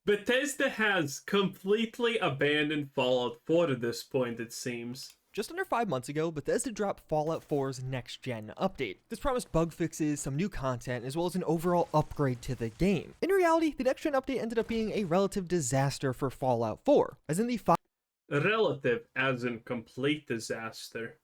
Bethesda has completely abandoned Fallout 4 at this point, it seems. Just under 5 months ago, Bethesda dropped Fallout 4's next-gen update. This promised bug fixes, some new content, as well as an overall upgrade to the game. In reality, the next-gen update ended up being a relative disaster for Fallout 4, as in the Relative as in complete disaster.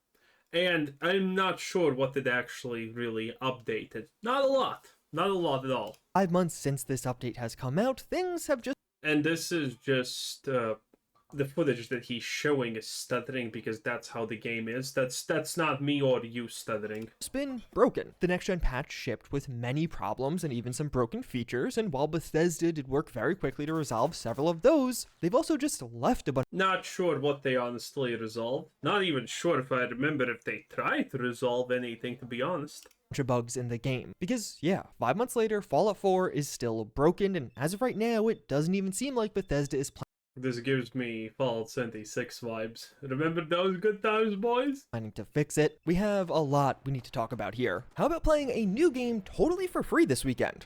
And I'm not sure what it actually really updated. Not a lot. Not a lot at all. 5 months since this update has come out, things have just... And this is just the footage that he's showing is stuttering because that's how the game is. That's not me or you stuttering. It's been broken. The next-gen patch shipped with many problems and even some broken features, and while Bethesda did work very quickly to resolve several of those, they've also just left a bunch. Not sure what they honestly resolved. Not even sure if I remember if they tried to resolve anything, to be honest. Of bugs in the game. Because, yeah, 5 months later, Fallout 4 is still broken, and as of right now, it doesn't even seem like Bethesda is This gives me Fallout 76 vibes. Remember those good times, boys? planning to fix it. We have a lot we need to talk about here. How about playing a new game totally for free this weekend?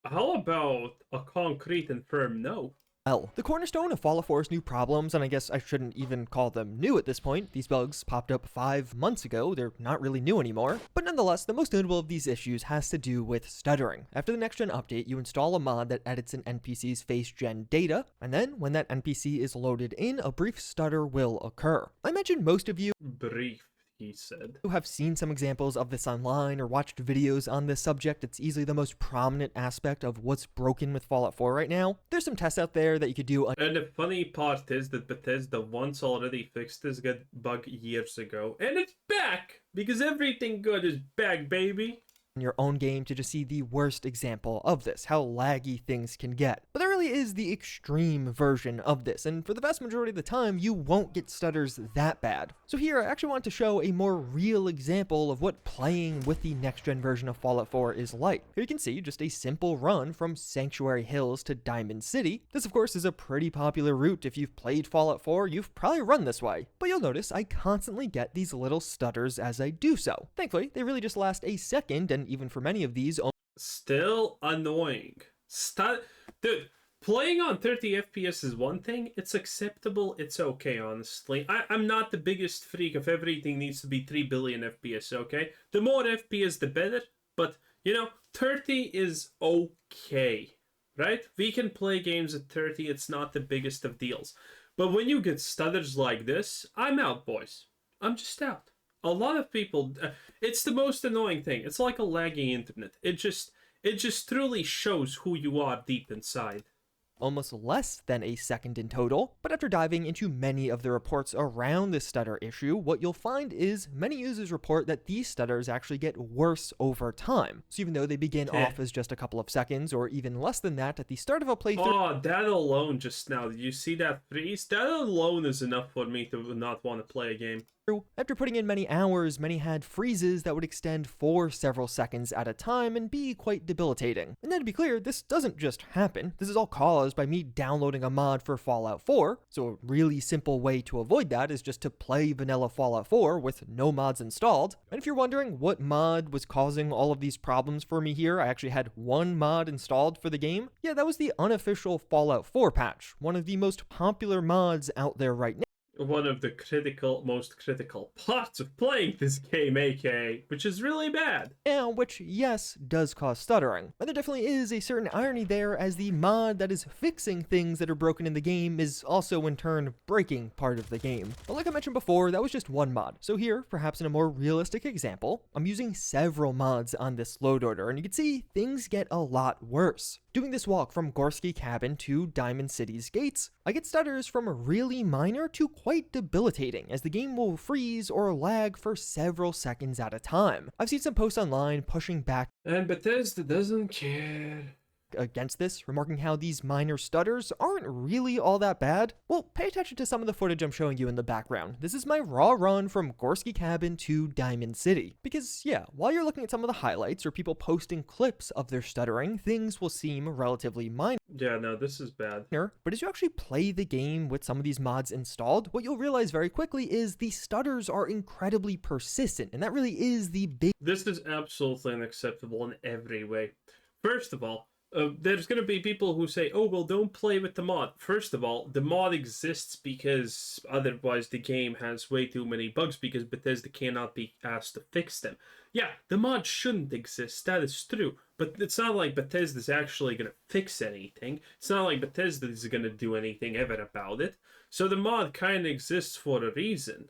How about a concrete and firm no? Well, the cornerstone of Fallout 4's new problems, and I guess I shouldn't even call them new at this point, these bugs popped up 5 months ago, they're not really new anymore, but nonetheless, the most notable of these issues has to do with stuttering. After the next-gen update, you install a mod that edits an NPC's face-gen data, and then, when that NPC is loaded in, a brief stutter will occur. I imagine most of you Brief, he said. who have seen some examples of this online or watched videos on this subject. It's easily the most prominent aspect of what's broken with Fallout 4 right now. There's some tests out there that you could do. And the funny part is that Bethesda once already fixed this good bug years ago. And it's back! Because everything good is back, baby! In your own game to just see the worst example of this, how laggy things can get. But there really is the extreme version of this, and for the vast majority of the time, you won't get stutters that bad. So here, I actually want to show a more real example of what playing with the next-gen version of Fallout 4 is like. Here you can see just a simple run from Sanctuary Hills to Diamond City. This, of course, is a pretty popular route. If you've played Fallout 4, you've probably run this way. But you'll notice I constantly get these little stutters as I do so. Thankfully, they really just last a second, and even for many of these, Still annoying. Dude, playing on 30 FPS is one thing. It's acceptable. It's okay, honestly. I'm not the biggest freak of everything needs to be 3 billion FPS, okay? The more FPS, the better. But, 30 is okay, right? We can play games at 30. It's not the biggest of deals. But when you get stutters like this, I'm out, boys. I'm just out. A lot of people, it's the most annoying thing. It's like a laggy internet. It just truly shows who you are deep inside. Almost less than a second in total, but after diving into many of the reports around this stutter issue, what you'll find is many users report that these stutters actually get worse over time. So even though they begin off as just a couple of seconds, or even less than that at the start of a playthrough... Oh, that alone just now, did you see that freeze? That alone is enough for me to not want to play a game. After putting in many hours, many had freezes that would extend for several seconds at a time and be quite debilitating. And then to be clear, this doesn't just happen. This is all caused by me downloading a mod for Fallout 4, so a really simple way to avoid that is just to play vanilla Fallout 4 with no mods installed. And if you're wondering what mod was causing all of these problems for me here, I actually had one mod installed for the game. Yeah, that was the unofficial Fallout 4 patch, one of the most popular mods out there right now. One of the most critical parts of playing this game, aka, which is really bad. Yeah, which, yes, does cause stuttering. But there definitely is a certain irony there, as the mod that is fixing things that are broken in the game is also, in turn, breaking part of the game. But like I mentioned before, that was just one mod. So here, perhaps in a more realistic example, I'm using several mods on this load order, and you can see things get a lot worse. Doing this walk from Gorski Cabin to Diamond City's gates, I get stutters from really minor to quite debilitating, as the game will freeze or lag for several seconds at a time. I've seen some posts online pushing back And Bethesda doesn't care. against this, remarking how these minor stutters aren't really all that bad. Well, pay attention to some of the footage I'm showing you in the background. This is my raw run from Gorski Cabin to Diamond City. Because yeah, while you're looking at some of the highlights or people posting clips of their stuttering, things will seem relatively minor. Yeah, no, this is bad. But as you actually play the game with some of these mods installed, what you'll realize very quickly is the stutters are incredibly persistent, and that really is the big... This is absolutely unacceptable in every way. First of all, there's going to be people who say, oh, well, don't play with the mod. First of all, the mod exists because otherwise the game has way too many bugs because Bethesda cannot be asked to fix them. Yeah, the mod shouldn't exist, that is true. But it's not like Bethesda's actually going to fix anything. It's not like Bethesda is going to do anything ever about it. So the mod kind of exists for a reason.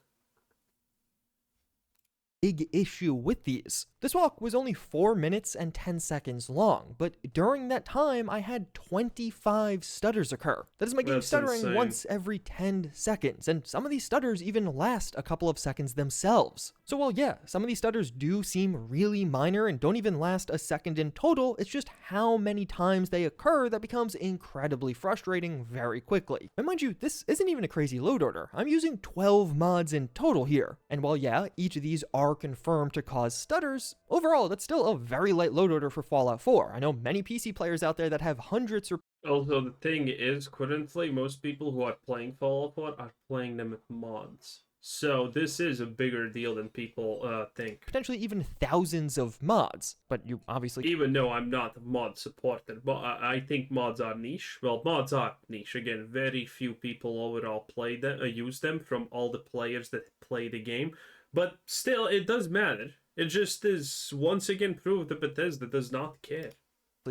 Big issue with these. This walk was only 4 minutes and 10 seconds long, but during that time I had 25 stutters occur. That is my game stuttering insane. once every 10 seconds, and some of these stutters even last a couple of seconds themselves. So while yeah, some of these stutters do seem really minor and don't even last a second in total, it's just how many times they occur that becomes incredibly frustrating very quickly. And mind you, this isn't even a crazy load order. I'm using 12 mods in total here, and while yeah, each of these are confirmed to cause stutters, overall, that's still a very light load order for Fallout 4. I know many PC players out there that have hundreds or Also, the thing is, currently, most people who are playing Fallout 4 are playing them with mods. So this is a bigger deal than people think. potentially even thousands of mods, but you obviously Even though I'm not a mod supporter, but I think mods are niche. Well, mods are niche. Again, very few people overall play them, use them from all the players that play the game. But still, it does matter. It just is once again proof that Bethesda does not care.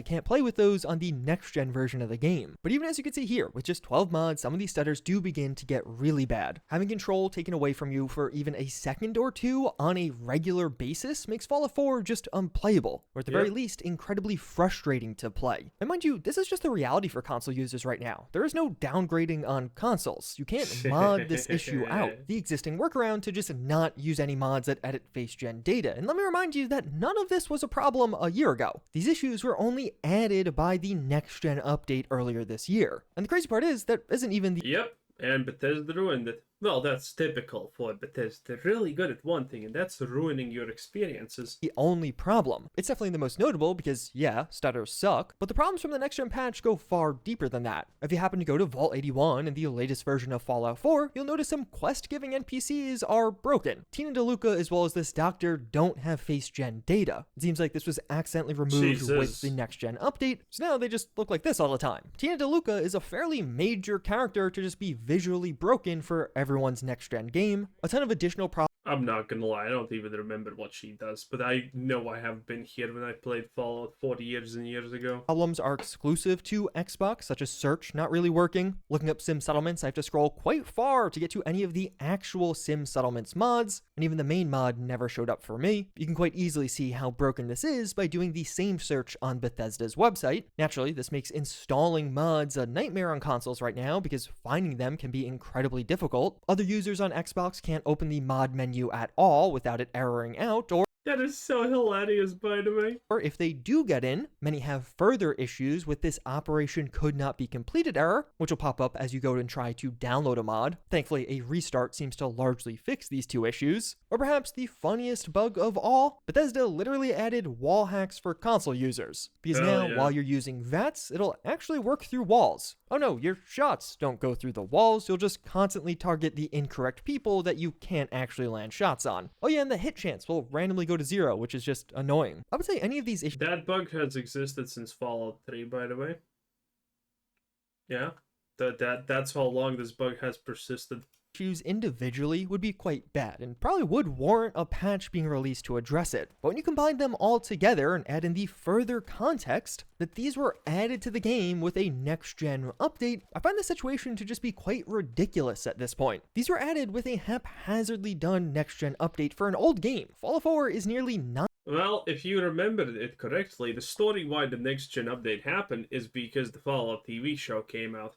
can't play with those on the next-gen version of the game. But even as you can see here, with just 12 mods, some of these stutters do begin to get really bad. Having control taken away from you for even a second or two on a regular basis makes Fallout 4 just unplayable, or at the very least, incredibly frustrating to play. And mind you, this is just the reality for console users right now. There is no downgrading on consoles. You can't mod this issue out. The existing workaround to just not use any mods that edit face-gen data. And let me remind you that none of this was a problem a year ago. These issues were only added by the next-gen update earlier this year. And the crazy part is, that isn't even the Yep, and Bethesda ruined it. Well, that's typical for Bethesda. They're really good at one thing, and that's ruining your experiences. the only problem. It's definitely the most notable because, yeah, stutters suck, but the problems from the next-gen patch go far deeper than that. If you happen to go to Vault 81 in the latest version of Fallout 4, you'll notice some quest-giving NPCs are broken. Tina DeLuca as well as this doctor don't have face-gen data. It seems like this was accidentally removed with the next-gen update, so now they just look like this all the time. Tina DeLuca is a fairly major character to just be visually broken for everyone's next-gen game. A ton of additional problems I'm not gonna lie, I don't even remember what she does, but I know I have been here when I played Fallout 40 years and years ago. problems are exclusive to Xbox, such as search not really working. Looking up sim settlements, I have to scroll quite far to get to any of the actual sim settlements mods, and even the main mod never showed up for me. You can quite easily see how broken this is by doing the same search on Bethesda's website. Naturally, this makes installing mods a nightmare on consoles right now because finding them can be incredibly difficult. Other users on Xbox can't open the mod menu at all without it erroring out, or That is so hilarious, by the way. if they do get in, many have further issues with this operation could not be completed error, which will pop up as you go and try to download a mod. Thankfully, a restart seems to largely fix these two issues. Or perhaps the funniest bug of all, Bethesda literally added wall hacks for console users. Because now, while you're using VATS, it'll actually work through walls. Oh no, your shots don't go through the walls, you'll just constantly target the incorrect people that you can't actually land shots on. Oh yeah, and the hit chance will randomly go to 0, which is just annoying. I would say any of these issues That bug has existed since Fallout 3, by the way. Yeah, that's how long this bug has persisted. individually would be quite bad and probably would warrant a patch being released to address it. But when you combine them all together and add in the further context that these were added to the game with a next-gen update, I find the situation to just be quite ridiculous at this point. These were added with a haphazardly done next-gen update for an old game. Fallout 4 is nearly 9 Well, if you remember it correctly, the story why the next-gen update happened is because the Fallout TV show came out.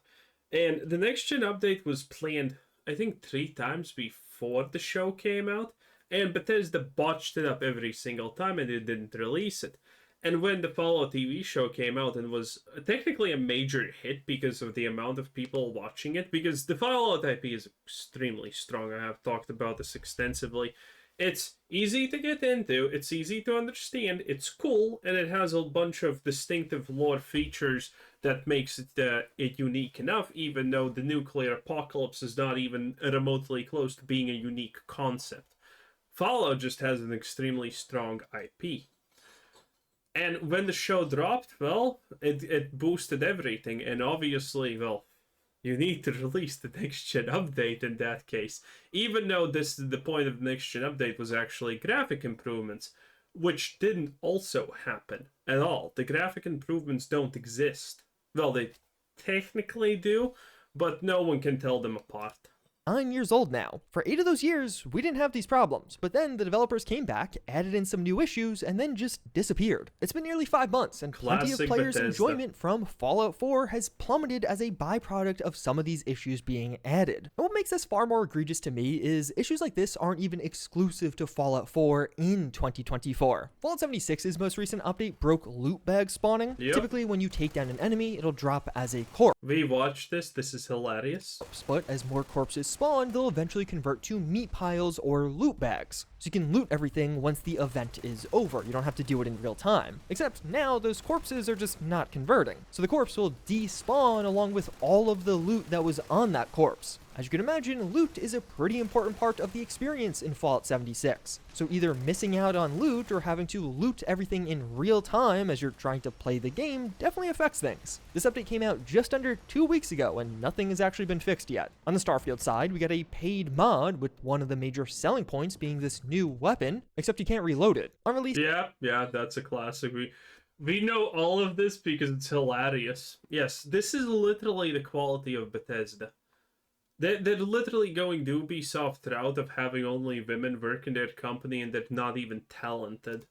And the next-gen update was planned, I think, 3 times before the show came out, and Bethesda botched it up every single time and they didn't release it. And when the Fallout TV show came out and was technically a major hit because of the amount of people watching it, because the Fallout IP is extremely strong, I have talked about this extensively. It's easy to get into, it's easy to understand, it's cool, and it has a bunch of distinctive lore features that makes it unique enough, even though the nuclear apocalypse is not even remotely close to being a unique concept. Fallout just has an extremely strong IP. And when the show dropped, well, it boosted everything. And obviously, well, you need to release the next gen update in that case. Even though the point of the next gen update was actually graphic improvements, which didn't also happen at all. The graphic improvements don't exist. Well, they technically do, but no one can tell them apart. 9 years old now. For 8 of those years, we didn't have these problems, but then the developers came back, added in some new issues, and then just disappeared. It's been nearly 5 months, and plenty of Classic players' Bethesda. enjoyment from Fallout 4 has plummeted as a byproduct of some of these issues being added. And what makes this far more egregious to me is issues like this aren't even exclusive to Fallout 4 in 2024. Fallout 76's most recent update broke loot bag spawning. Yep. Typically, when you take down an enemy, it'll drop as a corpse. We watched this. This is hilarious. But as more corpses spawn, they'll eventually convert to meat piles or loot bags. So you can loot everything once the event is over. You don't have to do it in real time. Except now those corpses are just not converting. So the corpse will despawn along with all of the loot that was on that corpse. As you can imagine, loot is a pretty important part of the experience in Fallout 76. So either missing out on loot or having to loot everything in real time as you're trying to play the game definitely affects things. This update came out just under 2 weeks ago and nothing has actually been fixed yet. On the Starfield side, we got a paid mod with one of the major selling points being this new weapon, except you can't reload it. On release, Yeah, that's a classic. We know all of this because it's hilarious. Yes, this is literally the quality of Bethesda. They're literally going the Ubisoft route of having only women work in their company and they're not even talented.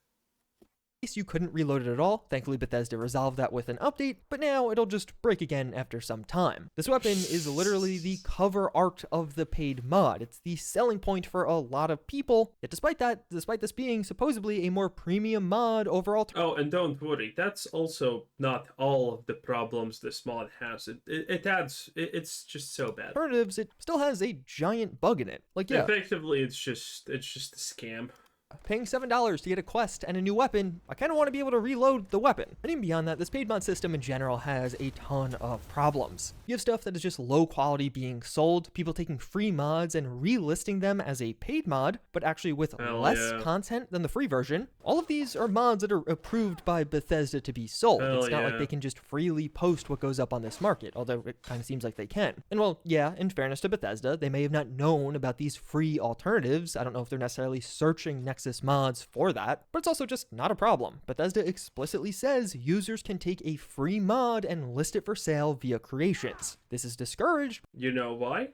you couldn't reload it at all. Thankfully, Bethesda resolved that with an update, but now it'll just break again after some time. This weapon is literally the cover art of the paid mod. It's the selling point for a lot of people, yet despite this being supposedly a more premium mod overall. Oh, and don't worry, that's also not all of the problems this mod has. It's just so bad. Alternatives, it still has a giant bug in it. Like, yeah, Effectively, it's just a scam. paying $7 to get a quest and a new weapon, I kind of want to be able to reload the weapon. And even beyond that, this paid mod system in general has a ton of problems. You have stuff that is just low quality being sold, people taking free mods and relisting them as a paid mod, but actually with less content than the free version. All of these are mods that are approved by Bethesda to be sold. It's not like they can just freely post what goes up on this market, although it kind of seems like they can. And well, yeah, in fairness to Bethesda, they may have not known about these free alternatives. I don't know if they're necessarily searching Nexus mods for that, but it's also just not a problem. Bethesda explicitly says users can take a free mod and list it for sale via creations. This is discouraged. You know why?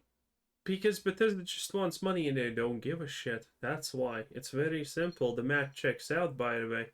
Because Bethesda just wants money and they don't give a shit. That's why. It's very simple. The math checks out, by the way.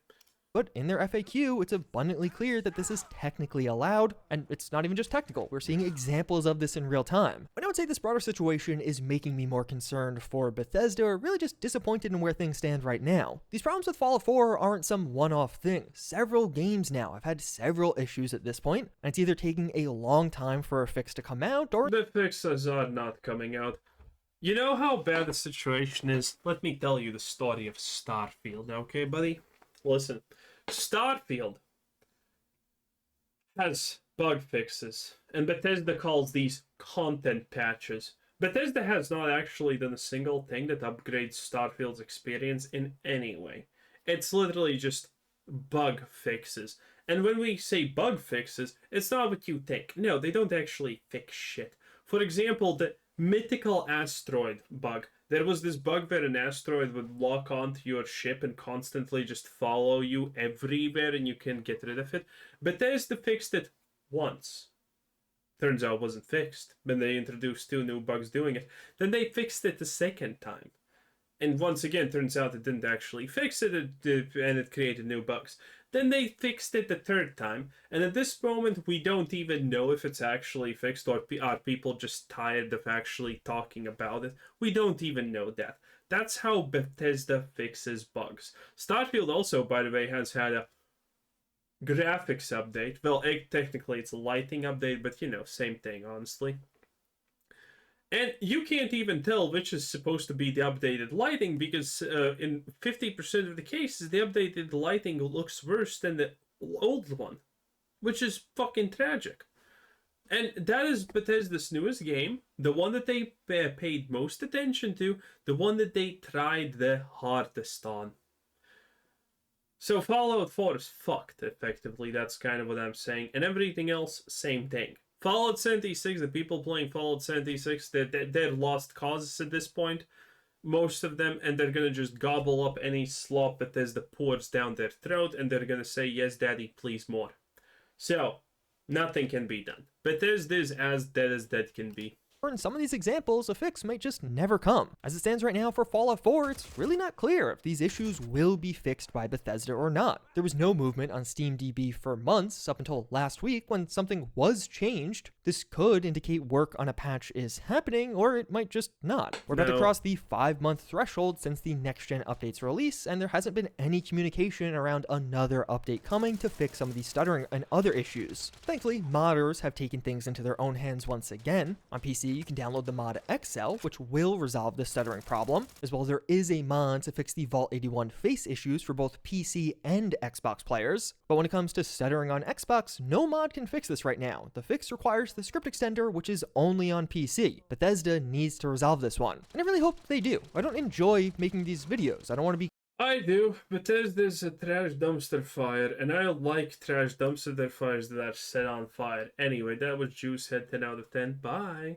But in their FAQ, it's abundantly clear that this is technically allowed, and it's not even just technical. We're seeing examples of this in real time. But I would say this broader situation is making me more concerned for Bethesda, or really just disappointed in where things stand right now. These problems with Fallout 4 aren't some one-off thing. Several games now have had several issues at this point, and it's either taking a long time for a fix to come out, or the fixes are not coming out. You know how bad the situation is? Let me tell you the story of Starfield, okay, buddy? Listen. Starfield has bug fixes, and Bethesda calls these content patches. Bethesda has not actually done a single thing that upgrades Starfield's experience in any way. It's literally just bug fixes. And when we say bug fixes, it's not what you think. No, they don't actually fix shit. For example, the mythical asteroid bug. There was this bug where an asteroid would lock onto your ship and constantly just follow you everywhere and you can get rid of it. Bethesda fixed it once. Turns out it wasn't fixed. Then they introduced 2 new bugs doing it. Then they fixed it the second time. And once again, turns out it didn't actually fix it, and it created new bugs. Then they fixed it the 3rd time, and at this moment we don't even know if it's actually fixed or are people just tired of actually talking about it. We don't even know that. That's how Bethesda fixes bugs. Starfield also, by the way, has had a graphics update. Well, technically it's a lighting update, but you know, same thing, honestly. And you can't even tell which is supposed to be the updated lighting because in 50% of the cases, the updated lighting looks worse than the old one, which is fucking tragic. And that is Bethesda's newest game, the one that they paid most attention to, the one that they tried the hardest on. So Fallout 4 is fucked, effectively. That's kind of what I'm saying. And everything else, same thing. Fallout 76, the people playing Fallout 76, they're lost causes at this point, most of them, and they're gonna just gobble up any slop Bethesda pours down their throat, and they're gonna say, yes, daddy, please more. So, nothing can be done. Bethesda is as dead can be. Or in some of these examples, a fix might just never come. As it stands right now for Fallout 4, it's really not clear if these issues will be fixed by Bethesda or not. There was no movement on SteamDB for months up until last week when something was changed. This could indicate work on a patch is happening, or it might just not. We're about to cross the 5-month threshold since the next-gen update's release, and there hasn't been any communication around another update coming to fix some of the stuttering and other issues. Thankfully, modders have taken things into their own hands once again. On PC, you can download the mod XL, which will resolve the stuttering problem, as well as there is a mod to fix the Vault 81 face issues for both PC and Xbox players. But when it comes to stuttering on Xbox, no mod can fix this right now. The fix requires the script extender, which is only on PC. Bethesda needs to resolve this one, and I really hope they do. I don't enjoy making these videos. I don't want to be I do. Bethesda's a trash dumpster fire, and I like trash dumpster fires that are set on fire. Anyway, that was Juicehead 10 out of 10. Bye.